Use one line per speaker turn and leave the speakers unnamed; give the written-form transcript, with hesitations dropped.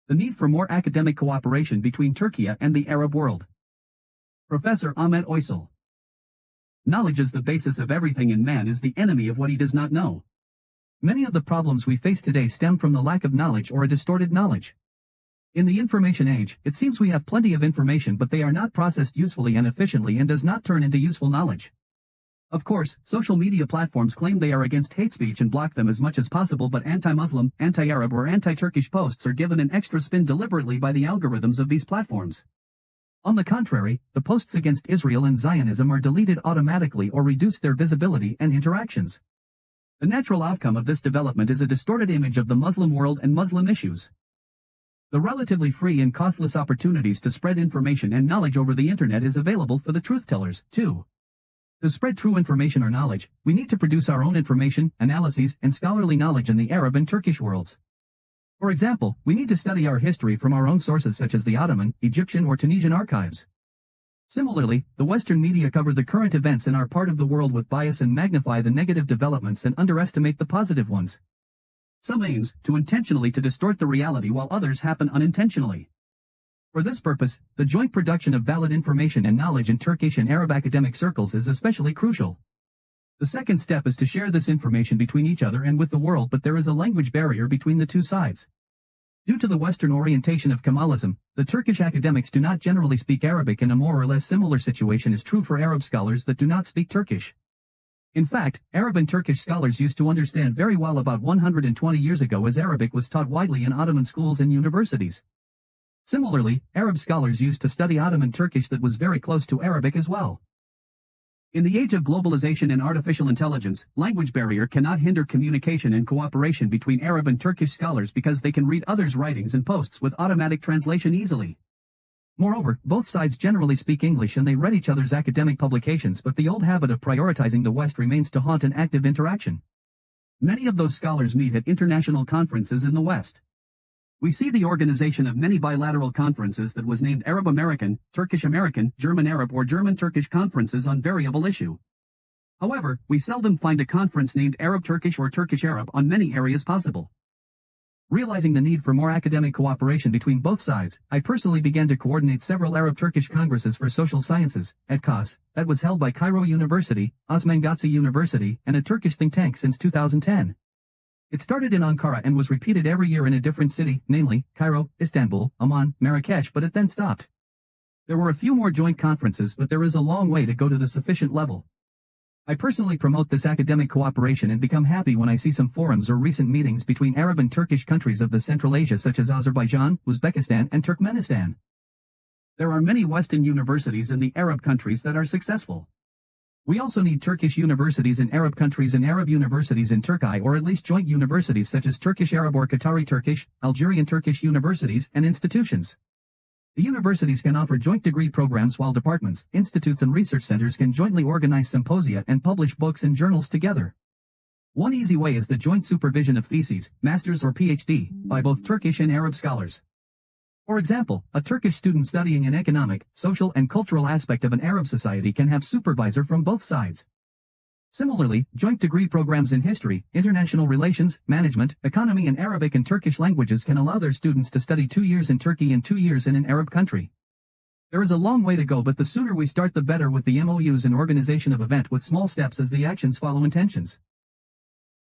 The need for more academic cooperation between Turkey and the Arab world. Professor Ahmet Oysal. Knowledge is the basis of everything, and man is the enemy of what he does not know. Many of the problems we face today stem from the lack of knowledge or a distorted knowledge. In the information age, it seems we have plenty of information, but they are not processed usefully and efficiently and does not turn into useful knowledge. Of course, social media platforms claim they are against hate speech and block them as much as possible, but anti-Muslim, anti-Arab or anti-Turkish posts are given an extra spin deliberately by the algorithms of these platforms. On the contrary, the posts against Israel and Zionism are deleted automatically or reduce their visibility and interactions. The natural outcome of this development is a distorted image of the Muslim world and Muslim issues. The relatively free and costless opportunities to spread information and knowledge over the internet is available for the truth-tellers, too. To spread true information or knowledge, we need to produce our own information, analyses, and scholarly knowledge in the Arab and Turkish worlds. For example, we need to study our history from our own sources such as the Ottoman, Egyptian or Tunisian archives. Similarly, the Western media cover the current events in our part of the world with bias and magnify the negative developments and underestimate the positive ones. Some aims to intentionally distort the reality while others happen unintentionally. For this purpose, the joint production of valid information and knowledge in Turkish and Arab academic circles is especially crucial. The second step is to share this information between each other and with the world, but there is a language barrier between the two sides. Due to the Western orientation of Kemalism, the Turkish academics do not generally speak Arabic, and a more or less similar situation is true for Arab scholars that do not speak Turkish. In fact, Arab and Turkish scholars used to understand very well about 120 years ago, as Arabic was taught widely in Ottoman schools and universities. Similarly, Arab scholars used to study Ottoman Turkish that was very close to Arabic as well. In the age of globalization and artificial intelligence, language barrier cannot hinder communication and cooperation between Arab and Turkish scholars because they can read others' writings and posts with automatic translation easily. Moreover, both sides generally speak English and they read each other's academic publications, but the old habit of prioritizing the West remains to haunt an active interaction. Many of those scholars meet at international conferences in the West. We see the organization of many bilateral conferences that was named Arab American, Turkish American, German Arab or German Turkish conferences on variable issue. However, we seldom find a conference named Arab Turkish or Turkish Arab on many areas possible. Realizing the need for more academic cooperation between both sides, I personally began to coordinate several Arab-Turkish congresses for social sciences, at KAS, that was held by Cairo University, Osman Gazi University, and a Turkish think tank since 2010. It started in Ankara and was repeated every year in a different city, namely, Cairo, Istanbul, Amman, Marrakesh, but it then stopped. There were a few more joint conferences, but there is a long way to go to the sufficient level. I personally promote this academic cooperation and become happy when I see some forums or recent meetings between Arab and Turkish countries of the Central Asia such as Azerbaijan, Uzbekistan, and Turkmenistan. There are many Western universities in the Arab countries that are successful. We also need Turkish universities in Arab countries and Arab universities in Turkey, or at least joint universities such as Turkish Arab or Qatari Turkish, Algerian Turkish universities and institutions. The universities can offer joint degree programs while departments, institutes and research centers can jointly organize symposia and publish books and journals together. One easy way is the joint supervision of theses, masters or PhD, by both Turkish and Arab scholars. For example, a Turkish student studying an economic, social and cultural aspect of an Arab society can have supervisor from both sides. Similarly, joint degree programs in history, international relations, management, economy and Arabic and Turkish languages can allow their students to study 2 years in Turkey and 2 years in an Arab country. There is a long way to go, but the sooner we start the better with the MOUs and organization of event with small steps as the actions follow intentions.